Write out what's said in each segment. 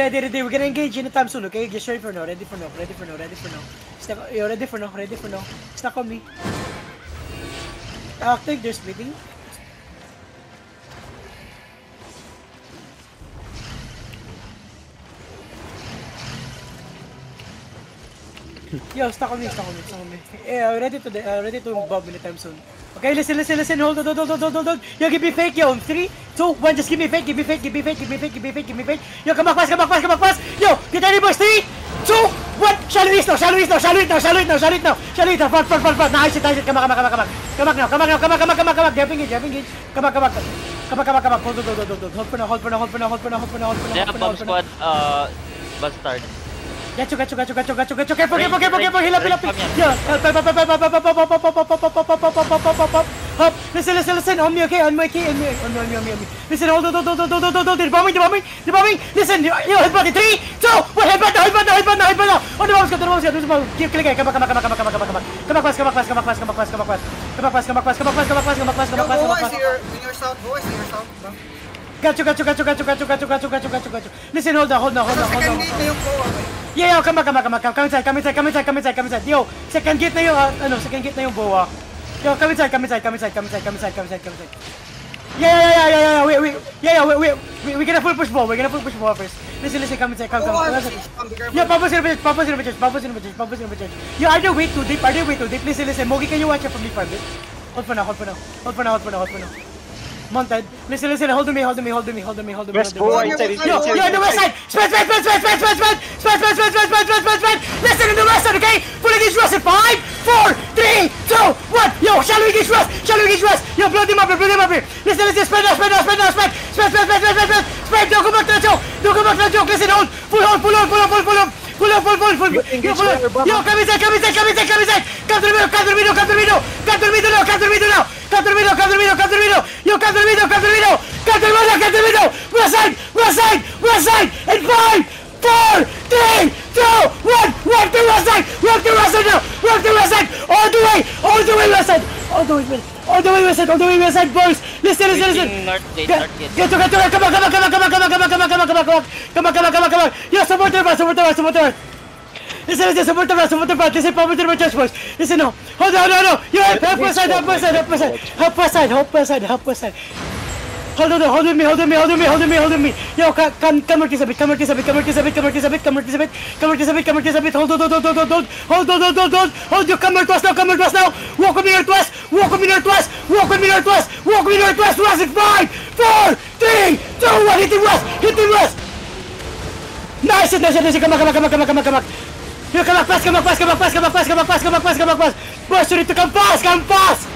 Ready. We're gonna engage anytime soon, okay? Just ready for now. Ready for now. Stuck, yo, ready for now. Stuck on me. I think they're splitting. Yo, stuck on me. Yeah, ready to bob anytime soon. Okay, listen. Hold on. Yo, give me fake, yo. 3, 2, 1, just give me fake. Yo, come back fast. Yo, get any boys. 3, 2, 1. Shallow it now. Front. Nice it. Come back. Jumping it. Come back. Hold for now. They have bomb squad, bastard. Gacho. Careful. Heal up. Yeah. Hop. Listen. On me, okay? On me. Listen, hold on. The bombing. Listen, yo, headbutt in 3, 2, 1, headbutt now. On the bombs, go. Keep clicking. Come back fast. Yo, boys, in your south, bro. Gacho. Listen, hold on. Second gate na yung Boa, boy. Yeah, come inside. Yo, second gate na yung Boa. Yo, come inside. Yeah. We're gonna full push ball first. Listen, come inside. Yeah, Papa's in the bitches. Yo, are they way too deep? Listen, Mogi, can you watch it from me for a bit? Hold for now. Mounted. Listen, hold me. West Boa inside. Yo, on the west side. Spread. Listen, in the west side, okay? Full engage Russ in 5, 4, 3, 2, 1. Yo, shallow engage Russ. Yo, blow them up here. Listen, spread now. Spread. Don't go back to the joke. Listen, hold. Full hold. Yo, come inside. Come to the middle now. Yo, come to the middle. West side. In 5, 4, 3, 2, 1. Walk to west side now. All the way west side. All the way west side, boys. Listen. North gate. Get to. Come back. Yo, support the right. Listen, support the right. Listen, power to the church, boys. Listen now. Hold on. Yo, help west side. Hold on, hold me. Yo, come a bit. Hold. Hold, you come to us now. Walk with me northwest. Russ in 5, 4, 3, 2, 1. Hit him west. Nice. Come back. Yo, come back fast. Boys, you need to come fast. Come fast.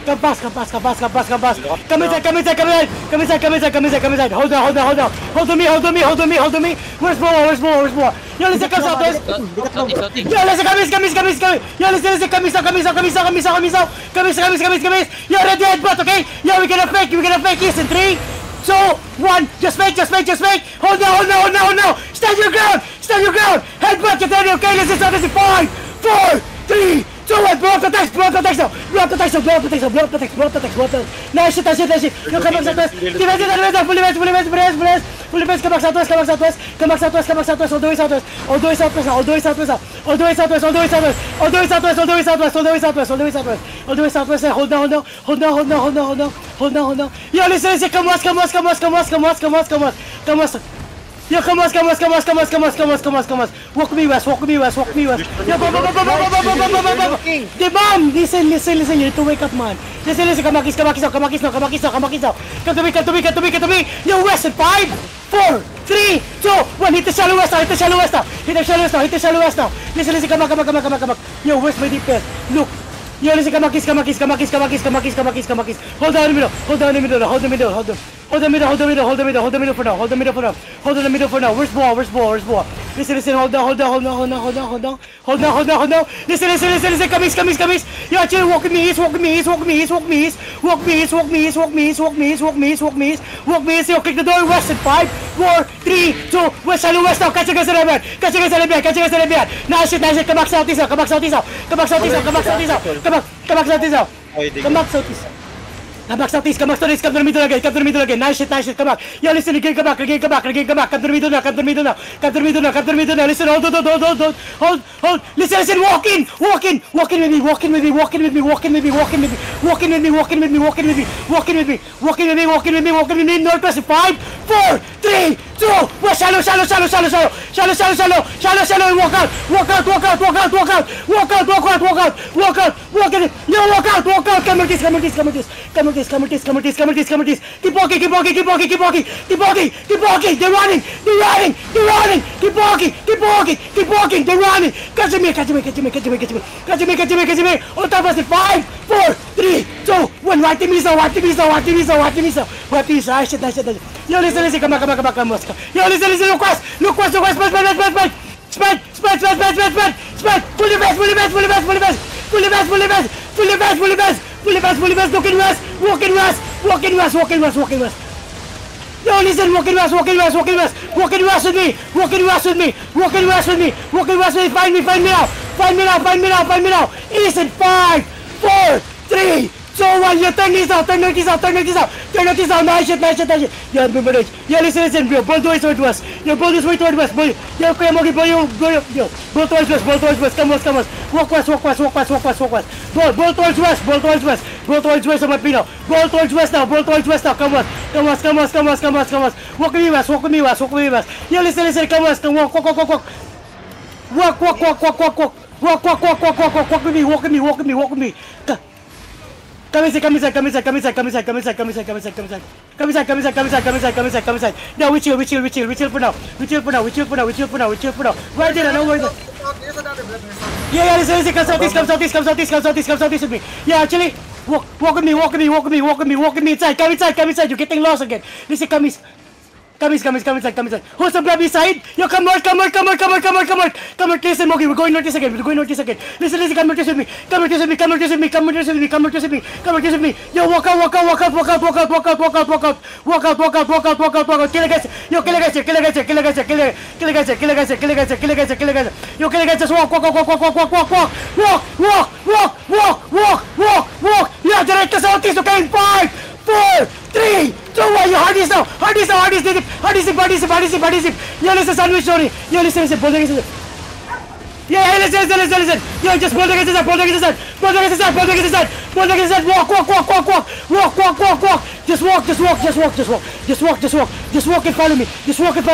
Come inside. Hold on me. Where's Boa? Yo, listen, come southwest. Yo, listen, come. Yo, ready headbutt, okay? Yo, we're gonna fake this in 3, 2, 1. Just fake. Hold on. Stand your ground. Headbutt, get ready, okay? Listen, so this is 5, 4, 3, 2, 1. Blow up the text now. Blow up the text. Nice shit. Yo, come back southwest. Fully base, come back southwest. All the way southwest. All the way southwest. Hold on. Yo, listen. Come west. Yo, come on. Walk me west. Yo, the bomb. Listen. You need to wake up, man. Listen. Come now. Come to me. Yo, west in 5, 4, 3, 2, 1. Hit the shallow west now. Listen. Come back. Yo, west my deep path. Look. Yo, listen, come on. Hold on in the middle. Hold the middle for now. Where's Boa? Listen, hold on. Listen, come east. Yo, chill, walk me east. Walk me east. Yo, click the door west in 5, 4, 3, 2, west, shallow west now. Catch against the left. Nice shit. Come back southeast now. Come back southeast. Come back southeast, come back southeast, come to the middle again, come to the middle again. Nice shit, come back. Yo, listen, again, come back, come to the middle now, come to the middle now, come to the middle now, come to the middle now. Listen, hold. Listen, walk in with me, walking with me. Northwest, 5, 4, 3, 2, 1, shallow, and walk out. Yo, walk out. Come with this. Keep walking. They're running. Keep walking. They're running. Catch me. On top of it. 5, 4, 3, 2, 1. Wipe the missile. Nice shit. Yo, listen. Come on. Yo, listen. Look west. Spread. Pull the vest. Look in west. Walking west. Yo, listen, walking west with me. Find me now. East in 5, 4, 3, 2, 1. You turn this out. Nice shit. Yo, remember it. Yo, listen, bro. Ball towards west. Yo, ball this way toward west. Yo, ball towards west. Come on. Walk west. Ball towards west on my pino. Ball towards west now. Come on. Walk with me west. Yo, listen. Come west. Walk. Walk with me. Come inside. Now we chill for now. Right there, no worries. There's another blood. Yeah, listen, come southeast with me. Yeah, actually, walk with me inside. Come inside. You're getting lost again. Listen, come inside. Who's the blood beside? Yo, come north. Listen, Mogi, we're going northeast again. Listen, come northeast with me. Come northeast with me. Yo, walk out. Kill guys. Yo, kill guys. Yo, kill guys. Just walk. Yeah, direct to southeast, okay? 5, 4, 3, 2, 1. You hard this now. Hard this. Yo, listen, sandwich story. Yo, listen. Bull against it. Yeah, listen. Yo, just bull against it. Bull against it. Walk. Just walk and follow me. Just walk and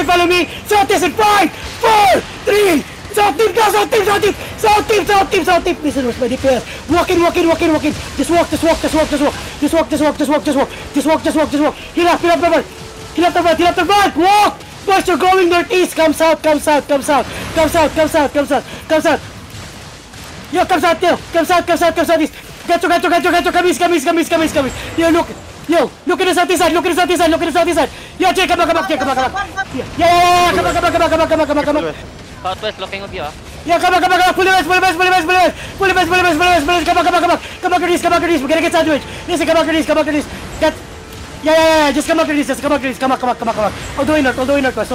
follow me. Southeast in 5, 4, 3. South team. Listen, where's my DPS? Walking. Just walk. Heal up the front. Walk. Boys, you're going northeast. Come south. Yo, come south. Southeast. Gato. Come east. Yo, look at the southeast side. Yo, Jay, come back. Yeah, come back. Southwest looking of you, ah. Yeah, come back. Pull the west. Come back to this. We're gonna get sandwich. Listen, come back to this. Yeah. Just come back to this. Come on. All the way northwest.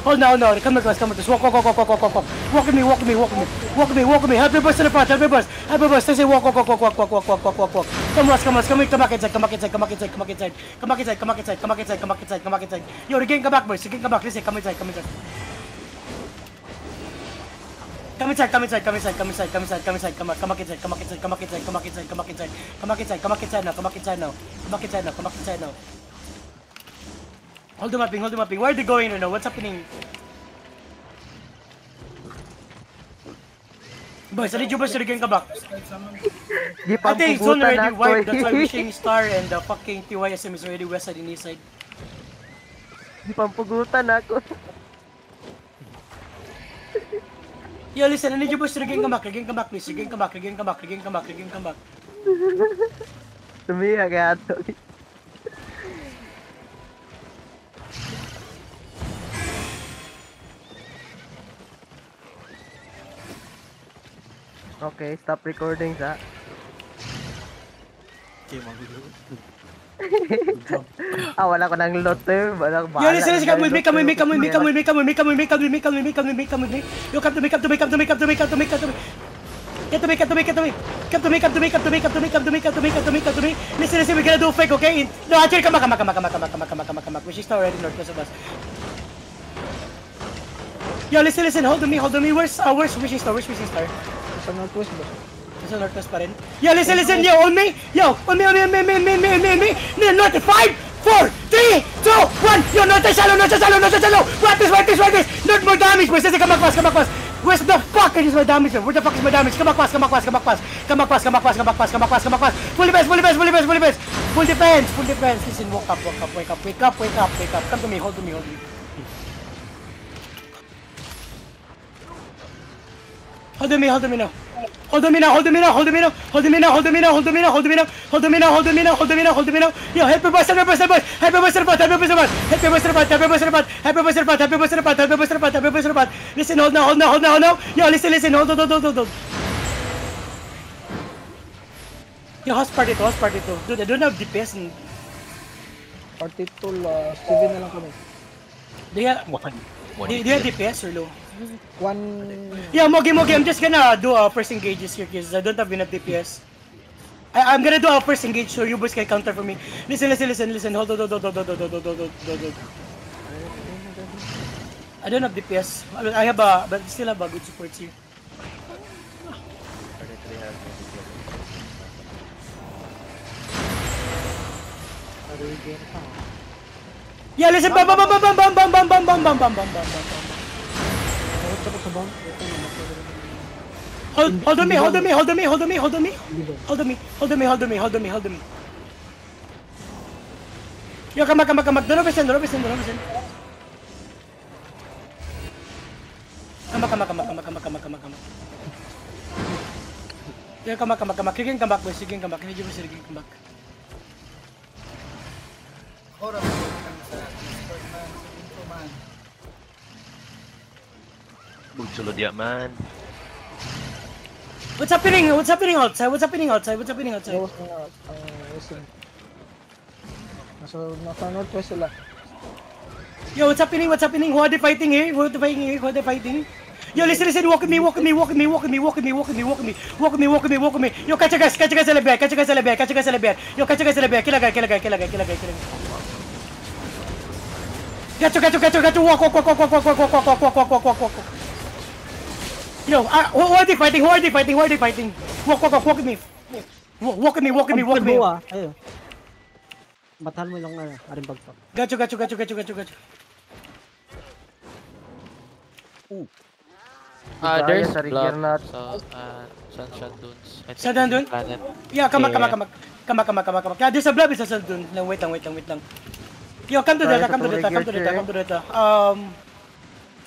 Hold now. Come northwest. Walk. Walk with me. Help your boys to the front. Help your boys. Stay. Walk. Come back inside. Yo, regain come back, boys. Listen, come inside. Come inside. Come back inside. Come back inside now. Hold the mapping. Where are they going right now? What's happening? Boys, I need you boys to regain come back. I think it's already white. That's why wishing star and the fucking TYSM is already west side and east side. Di pampugutan ako. Yo, listen, I need you boys to regain come back, please. Regain come back. Sumiya kaya ato. Okay, stop recording sa. Wala ko ng loot eh. Wala ko Yo, listen, come with me, come with me, come with me, come with me, come with me, come with me, come with me, come with me, come with me, come with me. Yo, come to me, come to me, come to me, come to me, come to me, come to me. Come to me, come to me, come to me. Come to me, come to me, come to me, come to me, come to me, come to me, come to me, come to me. Listen, listen, we're gonna do a fake, okay? No, actually, come back, come back, come back, come back, come back, come back, come back, come back. We're just already northwest of us. Yo, listen, listen, hold on me, hold on me. Where's Wishing Star? Where's Wishing Star? Sa northwest ba? Nasa northwest pa rin. Yo, listen, listen, yo, on me. Yo, on me, on me, on me, on me, on me, on me, on me. North, 5, 4, 3, 2, 1. Yo, north shallow, north shallow, north shallow. What this, what this, what this? North more damage. Where's this? Come back fast, come back fast. Where's the fuck is my damage? Where the fuck is my damage? Come back fast, come back fast, come back fast. Come back fast, come back fast, come back fast, come back fast, come back fast. Full defense, full defense, full defense, full defense. Full defense, full defense. Listen, wake up, wake up, wake up, wake up, wake up, wake up. Come to me, hold to me, hold to me. Hold on me, hold on me now. Hold on me now, hold on me now, hold on me now, hold on me now, hold on me now, hold on me now, hold on me now, hold on me now, hold on me now, hold on me now, hold on me now. Yo, help me boys, help me boys, help me boys, help me boys, help me boys, help me boys, help me boys, help me boys, help me boys, help me boys, help me boys, help me boys, help me boys, help me boys, help me boys, help me boys. Listen, hold now, hold now, hold now, hold now. Yo, listen, listen, hold, hold, hold, hold, hold. Yo, how's party 2? How's party 2? Dude, I don't have DPS and... Party 2 Steven na lang kami. Do you have DPS or low? One... Yeah, Mogi, I'm just gonna do first engages here because I don't have enough DPS. I'm gonna do a first engage so you boys can counter for me. Listen, listen, listen, listen. Hold on. I don't have DPS. I have but still have a good support here. Yeah, listen, bam. Hold on me. Yo, come back. Don't listen. Come back. Yeah, come back. You can come back, boys. You can come back. Hold on. Magsulod ya, man. What's happening outside? Nasa northwest sila. Yo, what's happening? Who are they fighting here? Yo, listen, walk with me. Yo, catch a guys, Alibert. Yo, catch a guys, Alibert. Kill a guy. Got to walk. Yo, who are they fighting? Walk with me. Walk with me. Ayun. Batahan mo lang aring bagpak. Gacho. There's Sa blood. Rigiernat. So, Sunshine Dunes. Sunshine Dunes? Planet. Yeah, come back. Yeah, there's a blob is a dun. Wait lang. Yo, come to data.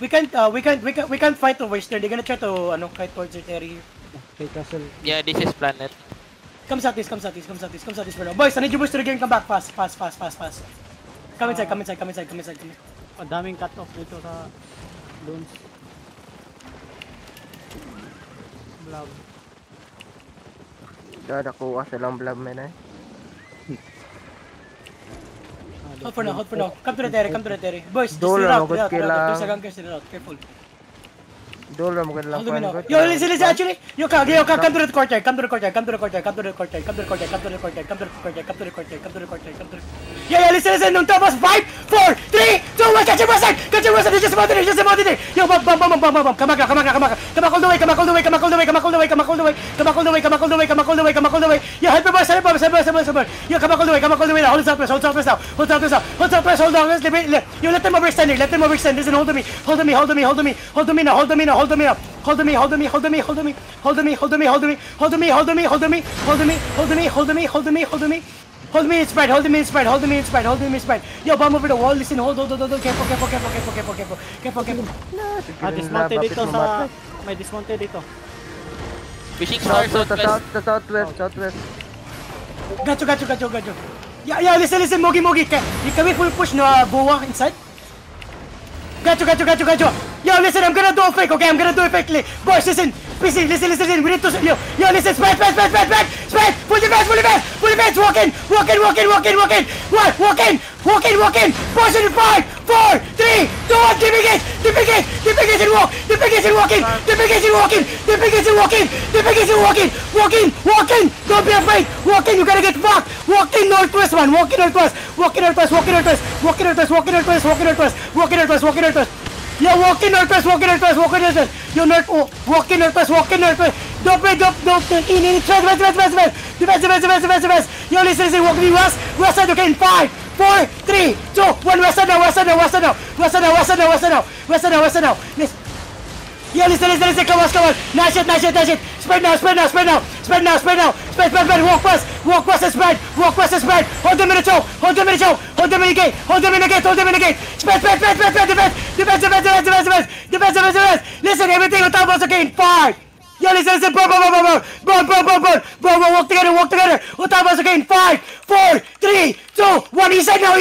We can't fight over there. They're gonna try to fight towards your area. Okay, castle. Yeah, this is planet. Come sa this for now. Boys, I need you boys to regain, come back fast. Come inside. Ang daming cut off dito sa dunes. Blob. Nakuha silang blob men eh. Hold for now. Come to the area. Boys, just Dolo, still out. magod kailang- There's a gun still out. Careful. Dolo mo lang Hold me now. fan. Yo, listen, actually. Yo, come to the courtyard. Yeah, listen. On top of us. 5, 4, 3, 2, 1. Catch your person. Just about it. Yo, bam. Come back all the way. Yo, help me, boys. Yo, come back all the way now. Hold southwest now. Hold on. Yo, let them overextend. Listen, hold me now. Hold me now. Hold me in spread. Yo, bomb over the wall. Listen, hold. Careful. Dismounted dito sa... May dismounted dito. Fishing star Southwest. Gacho. Yeah, listen, Mogi. Can we full push no Boa inside? Gacho. Yo, listen, I'm gonna do a fake, okay? Boys, listen. Listen, we need to, yo, listen, spread, full defense, walk in, push in 5, 4, 3, 2, 1, defigate and walk in, don't be afraid, walk in, you gotta get fucked, walk in northwest, man, walk in northwest, yeah, walk in northwest. Yo, walk in northwest. Don't in, defense. Yo, listen, walk me west side, okay, in 5, 4, 3, 2, 1, west side now. Listen. Yo, listen, come on. Nice shit. Spread now. Walk west and spread. Hold them in the choke. Hold them in the gate. Spread, defense. Listen, everything on top of us, okay, in 5. Yo, listen, burn. Walk together. On top of us, okay, in 5, 4, 3, 2, 1, east side now.